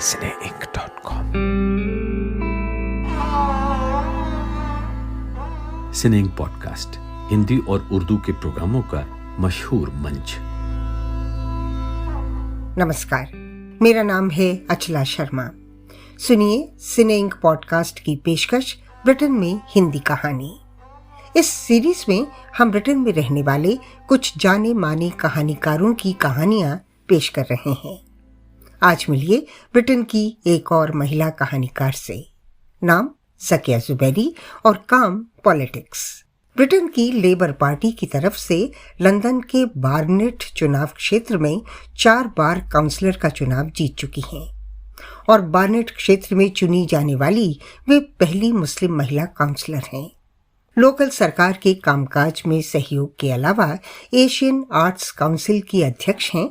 cineinc.com। सिने podcast Hindi और उर्दू के प्रोग्रामों का मशहूर मंच। नमस्कार, मेरा नाम है अचला शर्मा। सुनिए सिने इंक पॉडकास्ट की पेशकश ब्रिटेन में हिंदी कहानी। इस सीरीज में हम ब्रिटेन में रहने वाले कुछ जाने माने कहानीकारों की कहानियां पेश कर रहे हैं। आज मिलिए ब्रिटेन की एक और महिला कहानीकार से। नाम ज़किया ज़ुबैरी और काम पॉलिटिक्स। ब्रिटेन की लेबर पार्टी की तरफ से लंदन के बार्नेट चुनाव क्षेत्र में 4 बार काउंसलर का चुनाव जीत चुकी हैं और बार्नेट क्षेत्र में चुनी जाने वाली वे पहली मुस्लिम महिला काउंसलर हैं। लोकल सरकार के कामकाज में सहयोग के अलावा एशियन आर्ट्स काउंसिल की अध्यक्ष हैं।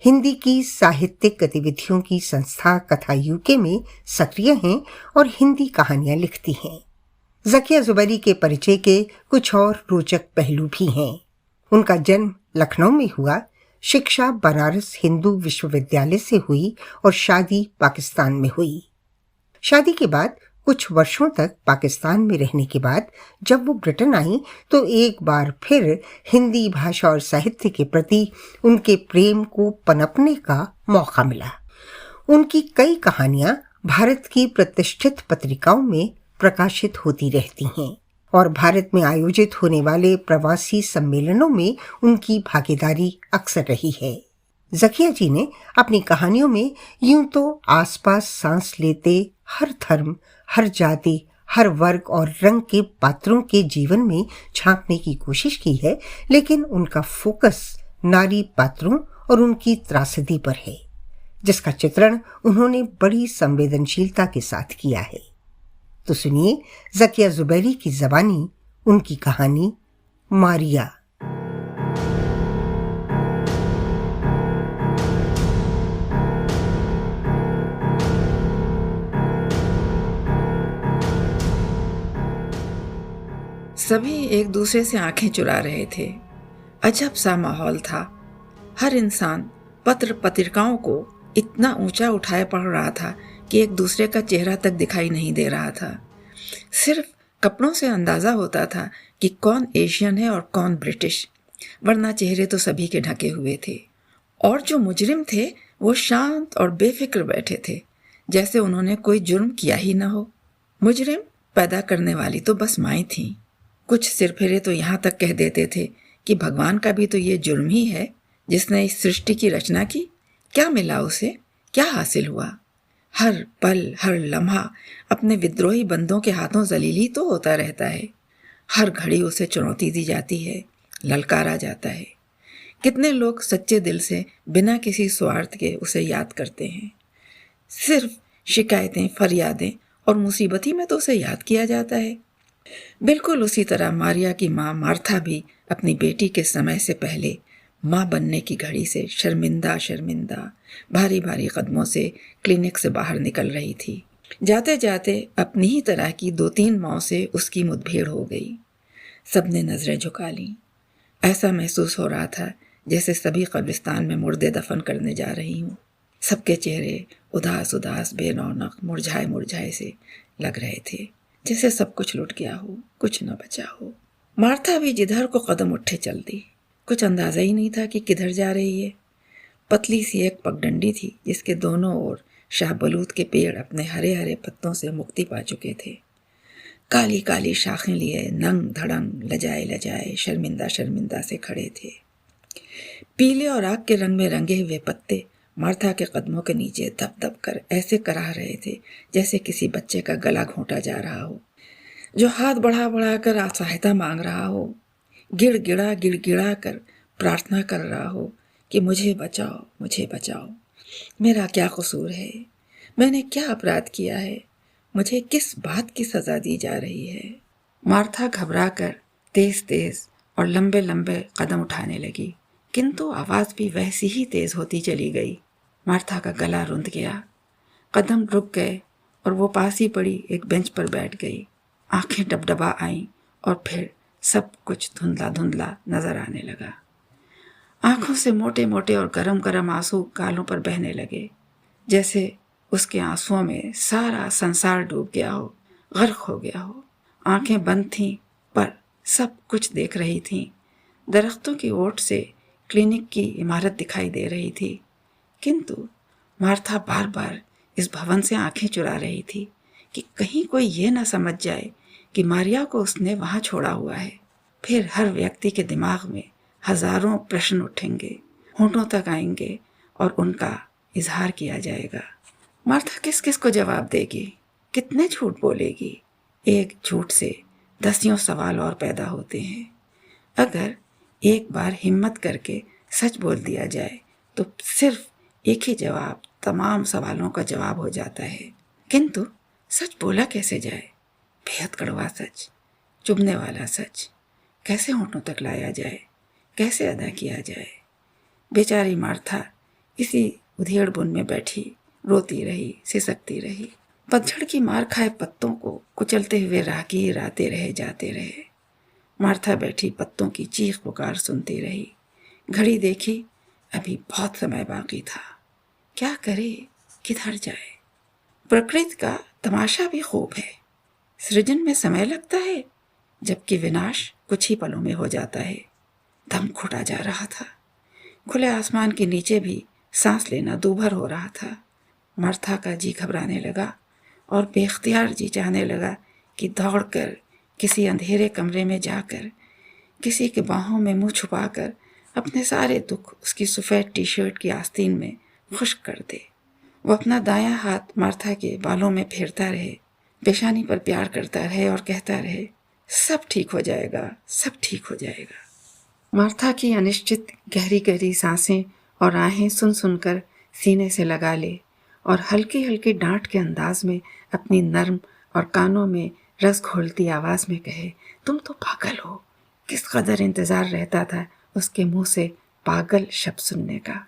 हिंदी की साहित्यिक गतिविधियों की संस्था कथा यूके में सक्रिय हैं और हिंदी कहानियां लिखती हैं। ज़किया ज़ुबैरी के परिचय के कुछ और रोचक पहलू भी हैं। उनका जन्म लखनऊ में हुआ, शिक्षा बनारस हिंदू विश्वविद्यालय से हुई और शादी पाकिस्तान में हुई। शादी के बाद कुछ वर्षों तक पाकिस्तान में रहने के बाद जब वो ब्रिटेन आई तो एक बार फिर हिंदी भाषा और साहित्य के प्रति उनके प्रेम को पनपने का मौका मिला। उनकी कई कहानियां भारत की प्रतिष्ठित पत्रिकाओं में प्रकाशित होती रहती हैं और भारत में आयोजित होने वाले प्रवासी सम्मेलनों में उनकी भागीदारी अक्सर रही है। ज़किया जी ने अपनी कहानियों में यूं तो आसपास सांस लेते हर धर्म, हर जाति, हर वर्ग और रंग के पात्रों के जीवन में झांकने की कोशिश की है, लेकिन उनका फोकस नारी पात्रों और उनकी त्रासदी पर है, जिसका चित्रण उन्होंने बड़ी संवेदनशीलता के साथ किया है। तो सुनिए ज़किया ज़ुबैरी की ज़बानी उनकी कहानी मारिया। सभी एक दूसरे से आंखें चुरा रहे थे। अजब सा माहौल था। हर इंसान पत्र पत्रिकाओं को इतना ऊंचा उठाए पढ़ रहा था कि एक दूसरे का चेहरा तक दिखाई नहीं दे रहा था। सिर्फ कपड़ों से अंदाजा होता था कि कौन एशियन है और कौन ब्रिटिश, वरना चेहरे तो सभी के ढके हुए थे। और जो मुजरिम थे वो शांत और बेफिक्र बैठे थे, जैसे उन्होंने कोई जुर्म किया ही न हो। मुजरिम पैदा करने वाली तो बस माएँ थीं। कुछ सिरफिरे तो यहाँ तक कह देते थे कि भगवान का भी तो ये जुर्म ही है, जिसने इस सृष्टि की रचना की। क्या मिला उसे, क्या हासिल हुआ? हर पल हर लम्हा अपने विद्रोही बंदों के हाथों जलीली तो होता रहता है। हर घड़ी उसे चुनौती दी जाती है, ललकारा जाता है। कितने लोग सच्चे दिल से बिना किसी स्वार्थ के उसे याद करते हैं। सिर्फ शिकायतें, फरियादें और मुसीबती में तो उसे याद किया जाता है। बिल्कुल उसी तरह मारिया की माँ मार्था भी अपनी बेटी के समय से पहले माँ बनने की घड़ी से शर्मिंदा शर्मिंदा भारी भारी कदमों से क्लिनिक से बाहर निकल रही थी। जाते जाते अपनी ही तरह की 2-3 माँ से उसकी मुठभेड़ हो गई। सबने नजरें झुका लीं। ऐसा महसूस हो रहा था जैसे सभी कब्रिस्तान में मुर्दे दफन करने जा रही हूँ। सबके चेहरे उदास उदास, बेरौनक, मुरझाए मुरझाए से लग रहे थे, जैसे सब कुछ लुट गया हो, कुछ न बचा हो। मार्था भी जिधर को कदम उठे चल दी। कुछ अंदाजा ही नहीं था कि किधर जा रही है। पतली सी एक पगडंडी थी जिसके दोनों ओर शाहबलूत के पेड़ अपने हरे हरे पत्तों से मुक्ति पा चुके थे। काली काली शाखें लिए नंग धड़ंग, लजाए लजाए, शर्मिंदा शर्मिंदा से खड़े थे। पीले और आग के रंग में रंगे हुए पत्ते मार्था के कदमों के नीचे दब दब कर ऐसे कराह रहे थे जैसे किसी बच्चे का गला घोंटा जा रहा हो, जो हाथ बढ़ा बढ़ा कर सहायता मांग रहा हो, गिड़गिड़ा कर प्रार्थना कर रहा हो कि मुझे बचाओ, मुझे बचाओ। मेरा क्या कसूर है? मैंने क्या अपराध किया है? मुझे किस बात की सजा दी जा रही है? मार्था घबरा कर तेज तेज और लंबे लंबे कदम उठाने लगी, किंतु आवाज़ भी वैसी ही तेज होती चली गई। मार्था का गला रुंध गया। कदम रुक गए और वो पास ही पड़ी एक बेंच पर बैठ गई। आंखें डबडबा आईं और फिर सब कुछ धुंधला धुंधला नजर आने लगा। आंखों से मोटे मोटे और गरम गरम आंसू गालों पर बहने लगे, जैसे उसके आंसुओं में सारा संसार डूब गया हो, गर्क हो गया हो। आंखें बंद थीं पर सब कुछ देख रही थीं। दरख्तों की ओट से क्लिनिक की इमारत दिखाई दे रही थी, किंतु मार्था बार बार इस भवन से आंखें चुरा रही थी कि कहीं कोई ये ना समझ जाए कि मारिया को उसने वहां छोड़ा हुआ है। फिर हर व्यक्ति के दिमाग में हजारों प्रश्न उठेंगे, होंठों तक आएंगे और उनका इजहार किया जाएगा। मार्था किस किस को जवाब देगी, कितने झूठ बोलेगी? एक झूठ से दसियों सवाल और पैदा होते हैं। अगर एक बार हिम्मत करके सच बोल दिया जाए तो सिर्फ एक ही जवाब तमाम सवालों का जवाब हो जाता है। किंतु सच बोला कैसे जाए? बेहद कड़वा सच, चुभने वाला सच कैसे होंठों तक लाया जाए, कैसे अदा किया जाए? बेचारी मार्था इसी उधेड़ बुन में बैठी रोती रही, सिसकती रही। पतझड़ की मार खाए पत्तों को कुचलते हुए राहगीर आते रहे, जाते रहे। मार्था बैठी पत्तों की चीख पुकार सुनती रही। घड़ी देखी, अभी बहुत समय बाकी था। क्या करे, किधर जाए? प्रकृति का तमाशा भी खूब है। सृजन में समय लगता है, जबकि विनाश कुछ ही पलों में हो जाता है। दम घुटा जा रहा था। खुले आसमान के नीचे भी सांस लेना दूभर हो रहा था। मार्था का जी घबराने लगा और बेख्तियार जी चाहने लगा कि दौड़कर किसी अंधेरे कमरे में जाकर किसी के बाहों में मुंह छुपाकर अपने सारे दुख उसकी सफ़ेद टी शर्ट की आस्तीन में खुश्क कर दे। वो अपना दायां हाथ मार्था के बालों में फेरता रहे, पेशानी पर प्यार करता रहे और कहता रहे, सब ठीक हो जाएगा, सब ठीक हो जाएगा। मार्था की अनिश्चित गहरी गहरी सांसें और आहें सुन सुनकर सीने से लगा ले और हल्की हल्की डांट के अंदाज में अपनी नर्म और कानों में रस घोलती आवाज में कहे, तुम तो पागल हो। किस कदर इंतजार रहता था उसके मुंह से पागल शब्द सुनने का।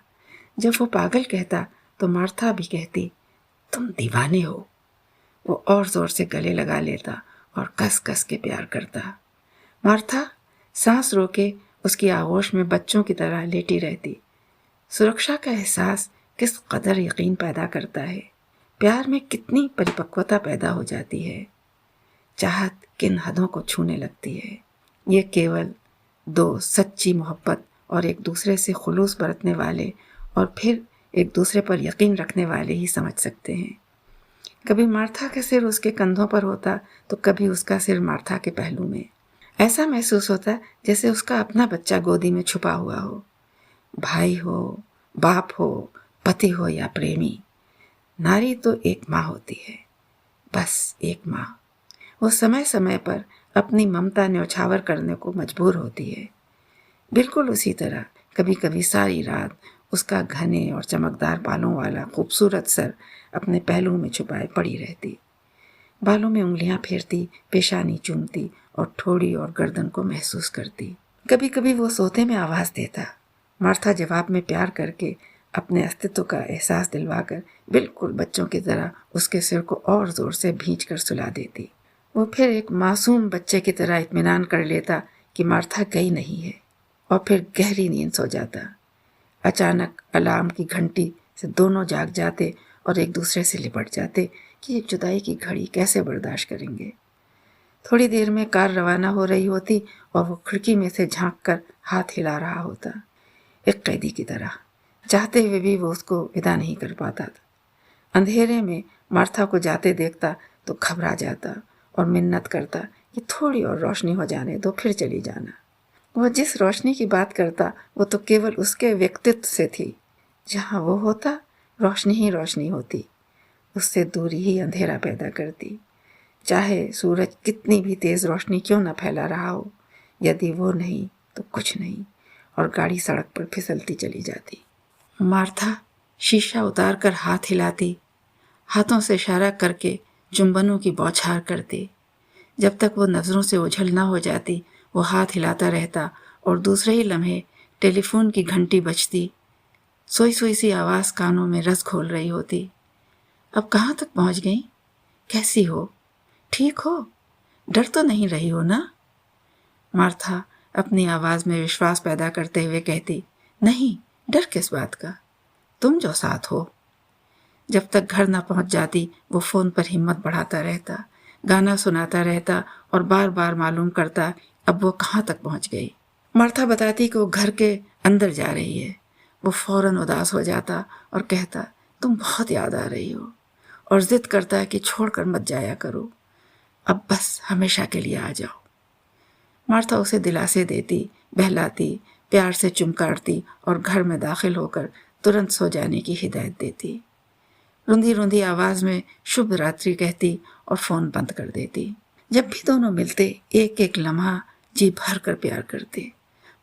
जब वो पागल कहता तो मार्था भी कहती, तुम दीवाने हो। वो और जोर से गले लगा लेता और कस कस के प्यार करता। मार्था सांस रोके उसकी आगोश में बच्चों की तरह लेटी रहती। सुरक्षा का एहसास किस कदर यकीन पैदा करता है। प्यार में कितनी परिपक्वता पैदा हो जाती है। चाहत किन हदों को छूने लगती है, ये केवल दो सच्ची मोहब्बत और एक दूसरे से खुलूस बरतने वाले और फिर एक दूसरे पर यकीन रखने वाले ही समझ सकते हैं। कभी मार्था का सिर उसके कंधों पर होता तो कभी उसका सिर मार्था के पहलू में। ऐसा महसूस होता जैसे उसका अपना बच्चा गोदी में छुपा हुआ हो। भाई हो, बाप हो, पति हो या प्रेमी, नारी तो एक माँ होती है, बस एक माँ। वो समय समय पर अपनी ममता न्यौछावर करने को मजबूर होती है। बिल्कुल उसी तरह कभी कभी सारी रात उसका घने और चमकदार बालों वाला खूबसूरत सर अपने पहलू में छुपाए पड़ी रहती। बालों में उंगलियां फेरती, पेशानी चूमती और ठोड़ी और गर्दन को महसूस करती। कभी कभी वो सोते में आवाज देता। मार्था जवाब में प्यार करके अपने अस्तित्व का एहसास दिलवाकर बिल्कुल बच्चों की तरह उसके सिर को और जोर से भींच कर सुला देती। वो फिर एक मासूम बच्चे की तरह इत्मीनान कर लेता कि मार्था गई नहीं है और फिर गहरी नींद सो जाता। अचानक अलार्म की घंटी से दोनों जाग जाते और एक दूसरे से लिपट जाते कि ये जुदाई की घड़ी कैसे बर्दाश्त करेंगे। थोड़ी देर में कार रवाना हो रही होती और वो खिड़की में से झांक कर हाथ हिला रहा होता, एक कैदी की तरह। चाहते हुए भी वो उसको विदा नहीं कर पाता था। अंधेरे में मार्था को जाते देखता तो घबरा जाता और मिन्नत करता कि थोड़ी और रोशनी हो जाने दो, फिर चली जाना। वह जिस रोशनी की बात करता वो तो केवल उसके व्यक्तित्व से थी। जहाँ वो होता रोशनी ही रोशनी होती, उससे दूरी ही अंधेरा पैदा करती। चाहे सूरज कितनी भी तेज रोशनी क्यों न फैला रहा हो, यदि वो नहीं तो कुछ नहीं, और गाड़ी सड़क पर फिसलती चली जाती। मार्था शीशा उतार कर हाथ हिलाती, हाथों से इशारा करके चुंबनों की बौछार करती। जब तक वो नज़रों से ओझल ना हो जाती वो हाथ हिलाता रहता और दूसरे ही लम्हे टेलीफोन की घंटी बजती। सोई सोई सी आवाज़ कानों में रस घोल रही होती। अब कहाँ तक पहुँच गई? कैसी हो? ठीक हो? डर तो नहीं रही हो ना? मार्था अपनी आवाज़ में विश्वास पैदा करते हुए कहती, नहीं, डर किस बात का, तुम जो साथ हो। जब तक घर न पहुंच जाती वो फ़ोन पर हिम्मत बढ़ाता रहता, गाना सुनाता रहता और बार बार मालूम करता अब वो कहाँ तक पहुंच गई। मार्था बताती कि वो घर के अंदर जा रही है। वो फौरन उदास हो जाता और कहता तुम बहुत याद आ रही हो, और जिद करता कि छोड़कर मत जाया करो, अब बस हमेशा के लिए आ जाओ। मार्था उसे दिलासे देती, बहलाती, प्यार से चुमकारती और घर में दाखिल होकर तुरंत सो जाने की हिदायत देती। रुंधी रुंधी आवाज में शुभ रात्रि कहती और फोन बंद कर देती। जब भी दोनों मिलते एक एक लम्हा जी भर कर प्यार करते।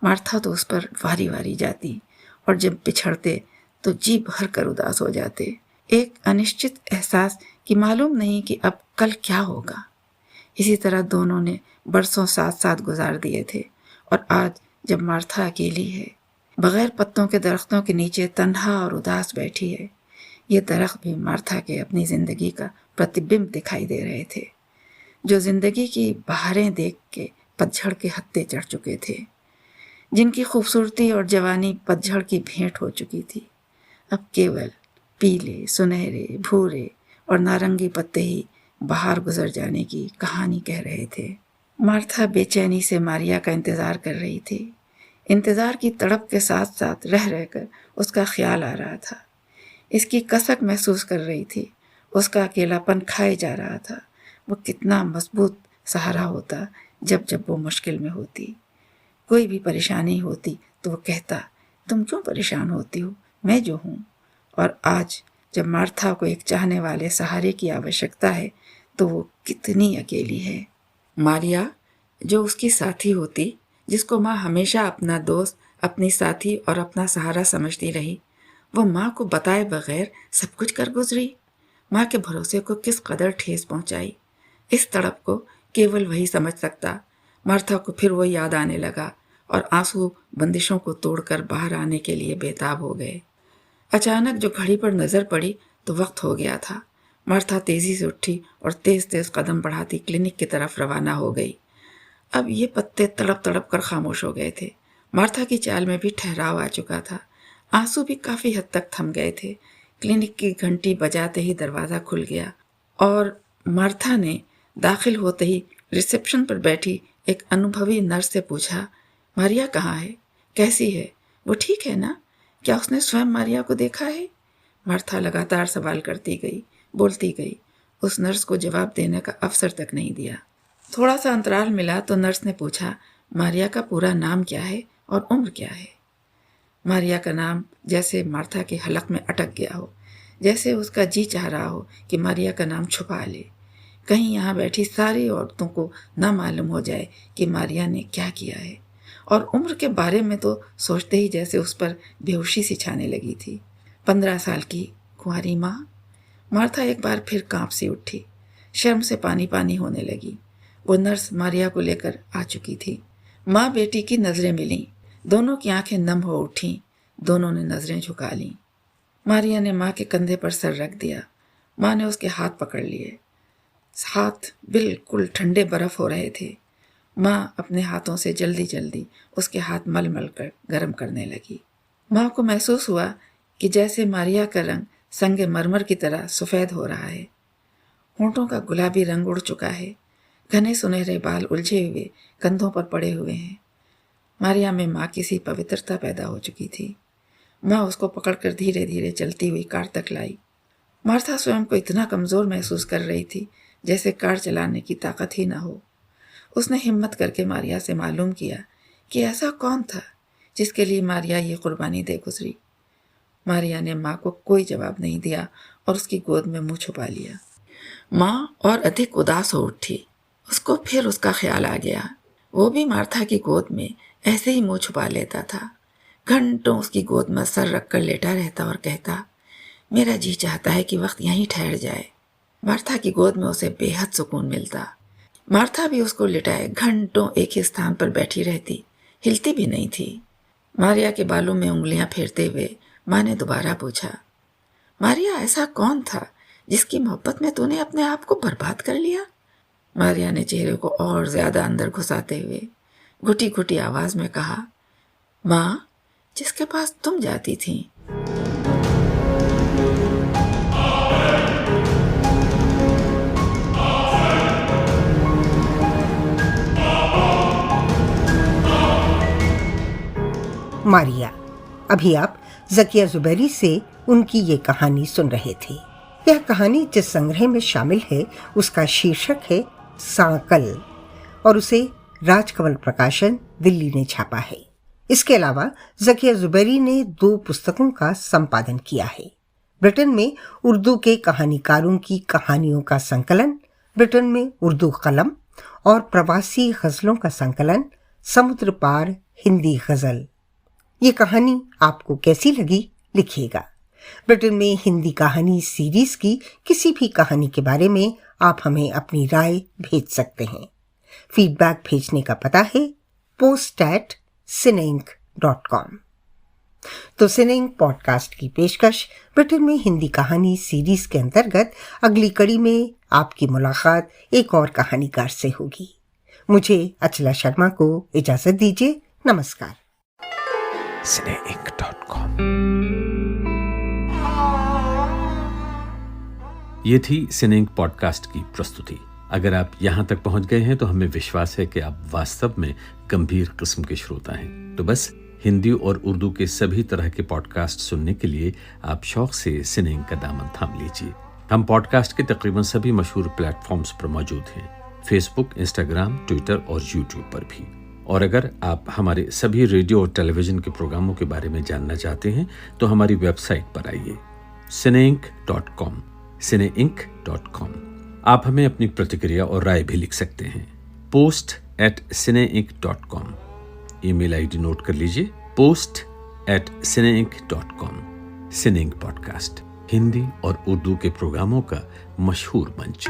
मार्था तो उस पर वारी वारी जाती और जब बिछड़ते तो जी भर कर उदास हो जाते। एक अनिश्चित एहसास कि मालूम नहीं कि अब कल क्या होगा। इसी तरह दोनों ने बरसों साथ साथ गुजार दिए थे, और आज जब मार्था अकेली है, बगैर पत्तों के दरख्तों के नीचे तन्हा और उदास बैठी है, ये दरख्त भी मार्था के अपनी जिंदगी का प्रतिबिंब दिखाई दे रहे थे, जो जिंदगी की बहारें देख के पतझड़ के हत्थे चढ़ चुके थे, जिनकी खूबसूरती और जवानी पतझड़ की भेंट हो चुकी थी। अब केवल पीले, सुनहरे, भूरे और नारंगी पत्ते ही बाहर गुजर जाने की कहानी कह रहे थे। मार्था बेचैनी से मारिया का इंतजार कर रही थी। इंतजार की तड़प के साथ साथ रह रहकर उसका ख्याल आ रहा था। इसकी कसक महसूस कर रही थी। उसका अकेलापन खाए जा रहा था। वो कितना मजबूत सहारा होता जब जब वो मुश्किल में होती। कोई भी परेशानी होती तो वो कहता तुम क्यों परेशान होती हो, मैं जो हूँ। और आज जब मार्था को एक चाहने वाले सहारे की आवश्यकता है तो वो कितनी अकेली है। मारिया जो उसकी साथी होती, जिसको माँ हमेशा अपना दोस्त, अपनी साथी और अपना सहारा समझती रही, वो माँ को बताए बगैर सब कुछ कर गुजरी। माँ के भरोसे को किस कदर ठेस पहुंचाई, इस तड़प को केवल वही समझ सकता। मार्था को फिर वो याद आने लगा और आंसू बंदिशों को तोड़कर बाहर आने के लिए बेताब हो गए। अचानक जो घड़ी पर नजर पड़ी तो वक्त हो गया था। मार्था तेजी से उठी और तेज तेज कदम बढ़ाती क्लिनिक की तरफ रवाना हो गई। अब ये पत्ते तड़प तड़प कर खामोश हो गए थे। मार्था की चाल में भी ठहराव आ चुका था। आंसू भी काफी हद तक थम गए थे। क्लिनिक की घंटी बजाते ही दरवाजा खुल गया और मार्था ने दाखिल होते ही रिसेप्शन पर बैठी एक अनुभवी नर्स से पूछा, मारिया कहाँ है, कैसी है, वो ठीक है ना, क्या उसने स्वयं मारिया को देखा है? मार्था लगातार सवाल करती गई, बोलती गई। उस नर्स को जवाब देने का अवसर तक नहीं दिया। थोड़ा सा अंतराल मिला तो नर्स ने पूछा, मारिया का पूरा नाम क्या है और उम्र क्या है? मारिया का नाम जैसे मार्था के हलक में अटक गया हो, जैसे उसका जी चाह रहा हो कि मारिया का नाम छुपा ले, कहीं यहाँ बैठी सारी औरतों को ना मालूम हो जाए कि मारिया ने क्या किया है। और उम्र के बारे में तो सोचते ही जैसे उस पर बेहोशी सी छाने लगी थी। 15 साल की कुंवारी माँ। मार्था एक बार फिर कांप सी उठी, शर्म से पानी पानी होने लगी। वो नर्स मारिया को लेकर आ चुकी थी। माँ बेटी की नजरें मिलीं, दोनों की आंखें नम हो उठीं, दोनों ने नजरें झुका लीं। मारिया ने माँ के कंधे पर सर रख दिया। माँ ने उसके हाथ पकड़ लिए। हाथ बिल्कुल ठंडे बर्फ हो रहे थे। माँ अपने हाथों से जल्दी जल्दी उसके हाथ मल मल कर गर्म करने लगी। माँ को महसूस हुआ कि जैसे मारिया का रंग संगे मरमर की तरह सफ़ेद हो रहा है। होंठों का गुलाबी रंग उड़ चुका है। घने सुनहरे बाल उलझे हुए कंधों पर पड़े हुए हैं। मारिया में माँ की सी पवित्रता पैदा हो चुकी थी। माँ उसको पकड़कर धीरे धीरे चलती हुई कार तक लाई। मार्था स्वयं को इतना कमज़ोर महसूस कर रही थी जैसे कार चलाने की ताकत ही ना हो। उसने हिम्मत करके मारिया से मालूम किया कि ऐसा कौन था जिसके लिए मारिया ये कुर्बानी दे गुजरी। मारिया ने माँ को कोई जवाब नहीं दिया और उसकी गोद में मुंह छुपा लिया। माँ और अधिक उदास हो उठी। उसको फिर उसका ख्याल आ गया। वो भी मार्था की गोद में ऐसे ही मुंह छुपा लेता था। घंटों उसकी गोद में सर रखकर लेटा रहता और कहता, मेरा जी चाहता है कि वक्त यहीं ठहर जाए। मार्था की गोद में उसे बेहद सुकून मिलता। मार्था भी उसको लिटाए घंटों एक ही स्थान पर बैठी रहती, हिलती भी नहीं थी। मारिया के बालों में उंगलियां फेरते हुए माँ ने दोबारा पूछा, मारिया ऐसा कौन था जिसकी मोहब्बत में तूने अपने आप को बर्बाद कर लिया? मारिया ने चेहरे को और ज्यादा अंदर घुसाते हुए घुटी घुटी आवाज में कहा, माँ, जिसके पास तुम जाती थी। मारिया। अभी आप ज़किया ज़ुबैरी से उनकी ये कहानी सुन रहे थे। यह कहानी जिस संग्रह में शामिल है उसका शीर्षक है सांकल और उसे राजकमल प्रकाशन दिल्ली ने छापा है। इसके अलावा ज़किया ज़ुबैरी ने 2 पुस्तकों का संपादन किया है। ब्रिटेन में उर्दू के कहानीकारों की कहानियों का संकलन, ब्रिटेन में उर्दू कलम और प्रवासी गज़लों का संकलन समुद्र पार हिंदी गज़ल। ये कहानी आपको कैसी लगी लिखिएगा। ब्रिटेन में हिंदी कहानी सीरीज़ की किसी भी कहानी के बारे में आप हमें अपनी राय भेज सकते हैं। फीडबैक भेजने का पता है post@cineinc.com। तो सिनेइंक पॉडकास्ट की पेशकश ब्रिटेन में हिंदी कहानी सीरीज के अंतर्गत अगली कड़ी में आपकी मुलाकात एक और कहानीकार से होगी। मुझे अचला शर्मा को इजाजत दीजिए। नमस्कार। cineinc.com। ये थी सिनेइंक पॉडकास्ट की प्रस्तुति। अगर आप यहाँ तक पहुँच गए हैं तो हमें विश्वास है कि आप वास्तव में गंभीर किस्म के श्रोता हैं। तो बस हिंदी और उर्दू के सभी तरह के पॉडकास्ट सुनने के लिए आप शौक से सिनेइंक का दामन थाम लीजिए। हम पॉडकास्ट के तकरीबन सभी मशहूर प्लेटफॉर्म्स पर मौजूद हैं, फेसबुक, इंस्टाग्राम, ट्विटर और यूट्यूब पर भी। और अगर आप हमारे सभी रेडियो और टेलीविजन के प्रोग्रामों के बारे में जानना चाहते हैं तो हमारी वेबसाइट पर आइए cineinc.com, cineinc.com। आप हमें अपनी प्रतिक्रिया और राय भी लिख सकते हैं post@cineinc.com। ईमेल आईडी नोट कर लीजिए post@cineinc.com। सिनेइंक पॉडकास्ट, हिंदी और उर्दू के प्रोग्रामों का मशहूर मंच।